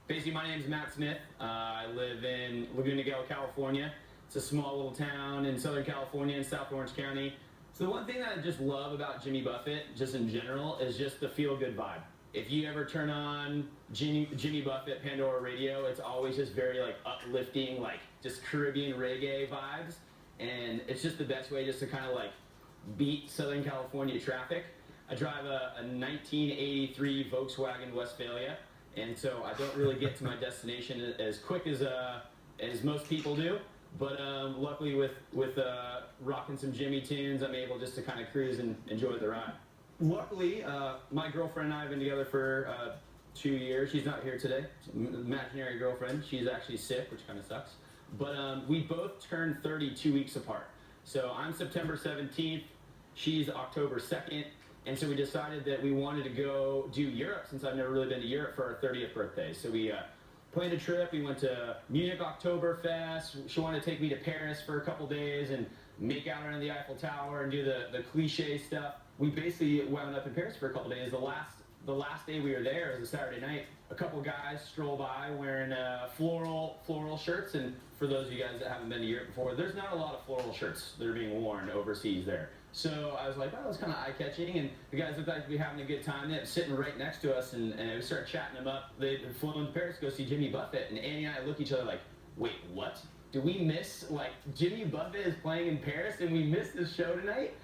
Basically, my name is Matt Smith. I live in Laguna Niguel, California. It's a small little town in Southern California in South Orange County. So the one thing that I just love about Jimmy Buffett, just in general, is just the feel-good vibe. If you ever turn on Jimmy Buffett Pandora Radio, it's always just very like uplifting, like just Caribbean reggae vibes, and it's just the best way just to kind of like beat Southern California traffic. I drive a 1983 Volkswagen Westphalia, and so I don't really get to my destination as quick as most people do. But luckily, with rocking some Jimmy tunes, I'm able just to kind of cruise and enjoy the ride. Luckily, my girlfriend and I have been together for 2 years. She's not here today. Imaginary girlfriend. She's actually sick, which kind of sucks. But we both turned 30 2 weeks apart. So I'm September 17th. She's October 2nd. And so we decided that we wanted to go do Europe, since I've never really been to Europe, for our 30th birthday. So we planned a trip. We went to Munich Oktoberfest. She wanted to take me to Paris for a couple days and make out around the Eiffel Tower and do the cliche stuff. We basically wound up in Paris for a couple days. The last day we were there was a Saturday night. A couple guys stroll by wearing floral shirts. And for those of you guys that haven't been to Europe before, there's not a lot of floral shirts that are being worn overseas there. So I was like, oh, that's kind of eye-catching, and the guys looked like to be having a good time. They're sitting right next to us, and we started chatting them up. They'd flown to Paris to go see Jimmy Buffett, and Annie and I look at each other like, wait, what? Do we miss, like, Jimmy Buffett is playing in Paris, and we missed this show tonight?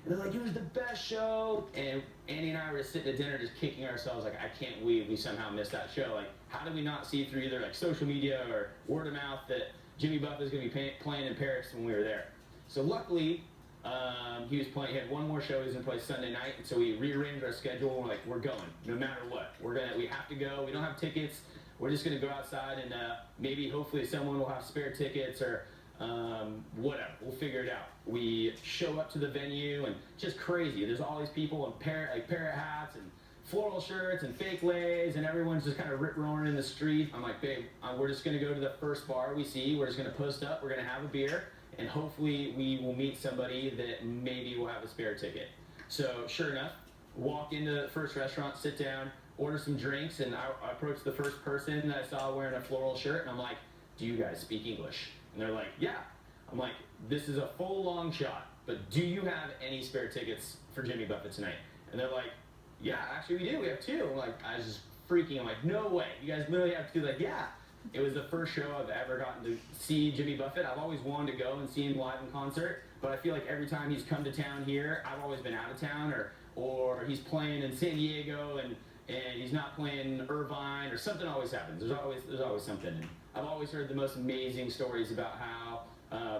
And they're like, it was the best show. And Annie and I were just sitting at dinner just kicking ourselves like, I can't believe we somehow missed that show. Like, how did we not see through either, like, social media or word of mouth that Jimmy Buffett is going to be playing in Paris when we were there? So luckily, he had one more show. He was going to play Sunday night, and so we rearranged our schedule. And we're like, we're going no matter what. We have to go. We don't have tickets. We're just going to go outside, and maybe hopefully someone will have spare tickets or whatever. We'll figure it out. We show up to the venue, and just crazy. There's all these people in parrot hats and floral shirts and fake legs, and everyone's just kind of rip-roaring in the street. I'm like, babe, we're just going to go to the first bar we see. We're just going to post up. We're going to have a beer. And hopefully we will meet somebody that maybe will have a spare ticket. So sure enough, walk into the first restaurant, sit down, order some drinks, and I approach the first person that I saw wearing a floral shirt, and I'm like, do you guys speak English? And they're like, yeah. I'm like, this is a full long shot, but do you have any spare tickets for Jimmy Buffett tonight? And they're like, yeah, actually we do. We have two. I'm like, I was just freaking. I'm like, no way. You guys literally have two? Like, yeah. It was the first show I've ever gotten to see Jimmy Buffett. I've always wanted to go and see him live in concert, but I feel like every time he's come to town here, I've always been out of town, or he's playing in San Diego and he's not playing Irvine, or something always happens. There's always something. And I've always heard the most amazing stories about how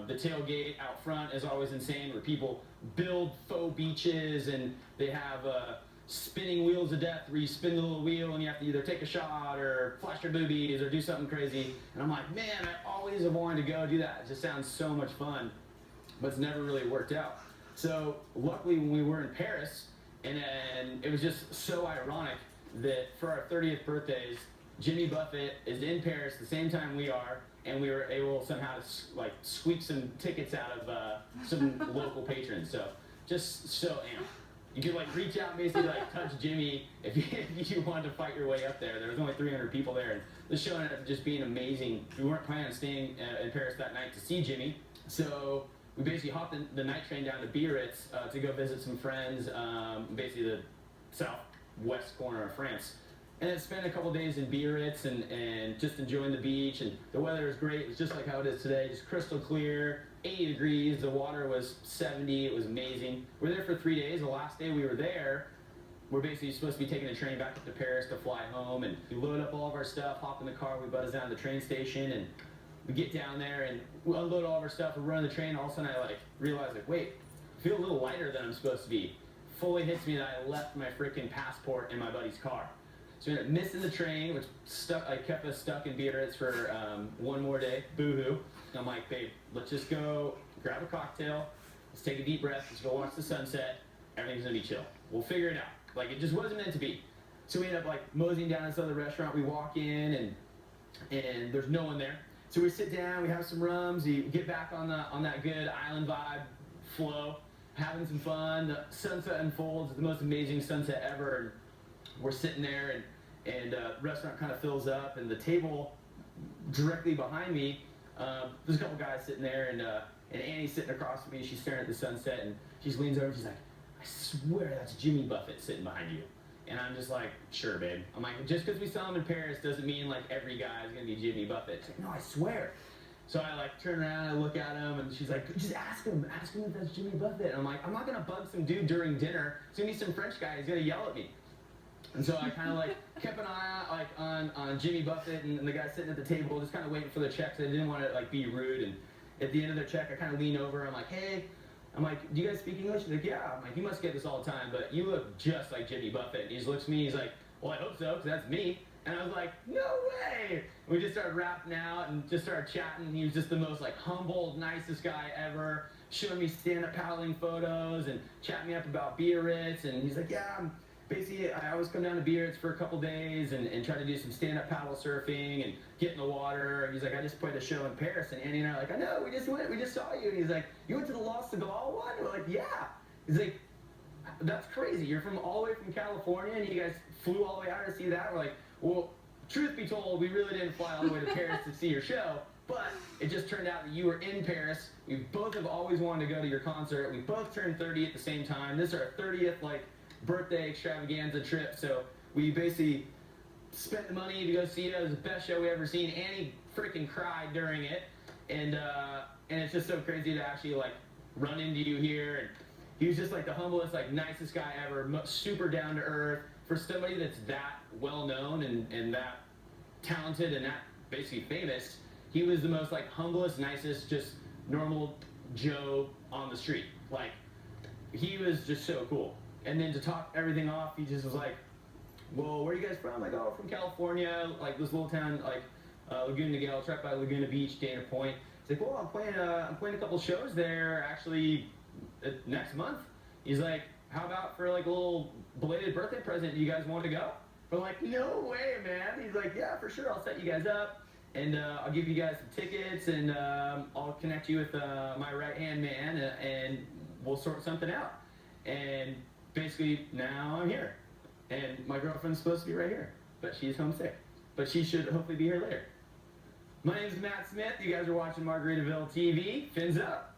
the tailgate out front is always insane, where people build faux beaches and they have spinning wheels of death, where you spin the little wheel and you have to either take a shot or flash your boobies or do something crazy. And I'm like, man, I always have wanted to go do that. It just sounds so much fun, but it's never really worked out. So luckily when we were in Paris, and it was just so ironic that for our 30th birthdays, Jimmy Buffett is in Paris the same time we are, and we were able somehow to like squeak some tickets out of some local patrons. So just so amped. You could like reach out and basically like touch Jimmy if you wanted to fight your way up there. There was only 300 people there, and the show ended up just being amazing. We weren't planning on staying in Paris that night to see Jimmy, so we basically hopped the night train down to Biarritz to go visit some friends, basically the southwest corner of France. And then spent a couple days in Biarritz and just enjoying the beach, and the weather was great. It was just like how it is today, just crystal clear, 80 degrees, the water was 70, it was amazing. We were there for 3 days. The last day we were there, we're basically supposed to be taking a train back up to Paris to fly home, and we load up all of our stuff, hop in the car, we buzz down to the train station, and we get down there and we unload all of our stuff, we run the train. All of a sudden I like realize like, wait, I feel a little lighter than I'm supposed to be. Fully hits me that I left my freaking passport in my buddy's car. So we ended up missing the train, which kept us stuck in Biarritz for one more day. Boo-hoo. I'm like, babe, let's just go grab a cocktail. Let's take a deep breath. Let's go watch the sunset. Everything's going to be chill. We'll figure it out. Like, it just wasn't meant to be. So we end up, like, moseying down to this other restaurant. We walk in, and there's no one there. So we sit down. We have some rums. We get back on that good island vibe flow, having some fun. The sunset unfolds. It's the most amazing sunset ever. And we're sitting there, and restaurant kind of fills up, and the table directly behind me, there's a couple guys sitting there, and Annie's sitting across from me. She's staring at the sunset, and she leans over and she's like, I swear that's Jimmy Buffett sitting behind you. And I'm just like, sure, babe. I'm like, just because we saw him in Paris doesn't mean like every guy is gonna be Jimmy Buffett. She's like, no, I swear. So I like turn around and I look at him, and she's like, just ask him if that's Jimmy Buffett. And I'm like, I'm not gonna bug some dude during dinner. It's gonna be some French guy. He's gonna yell at me. And so I kind of like kept an eye out, like on Jimmy Buffett and the guy sitting at the table, just kind of waiting for the check. So I didn't want to like be rude. And at the end of their check, I kind of lean over. I'm like, hey. I'm like, do you guys speak English? He's like, yeah. I'm like, you must get this all the time, but you look just like Jimmy Buffett. And he just looks at me, he's like, well, I hope so, because that's me. And I was like, no way! And we just started rapping out and just started chatting. He was just the most like humble, nicest guy ever, showing me stand-up paddling photos and chatting me up about Biarritz. And he's like, yeah, basically, I always come down to Biarritz for a couple days and try to do some stand-up paddle surfing and get in the water. And he's like, I just played a show in Paris. And Annie and I are like, I know, we just saw you. And he's like, you went to the Lost Seagull one? And we're like, yeah. He's like, that's crazy. You're from all the way from California, and you guys flew all the way out to see that? We're like, well, truth be told, we really didn't fly all the way to Paris to see your show. But it just turned out that you were in Paris. We both have always wanted to go to your concert. We both turned 30 at the same time. This is our 30th, like, birthday extravaganza trip, so we basically spent the money to go see it. It was the best show we ever seen. Annie freaking cried during it, and it's just so crazy to actually like run into you here. And he was just like the humblest, like nicest guy ever, super down to earth. For somebody that's that well known and that talented and that basically famous, he was the most like humblest, nicest, just normal Joe on the street. Like, he was just so cool. And then to top everything off, he just was like, well, where are you guys from? I'm like, oh, from California, like this little town, like Laguna Niguel, right by Laguna Beach, Dana Point. He's like, well, I'm playing a couple shows there actually next month. He's like, how about for like a little belated birthday present? Do you guys want to go? We're like, no way, man. He's like, yeah, for sure. I'll set you guys up, and I'll give you guys some tickets, and I'll connect you with my right-hand man, and we'll sort something out. And basically, now I'm here. And my girlfriend's supposed to be right here, but she's homesick. But she should hopefully be here later. My name is Matt Smith. You guys are watching Margaritaville TV. Fins up.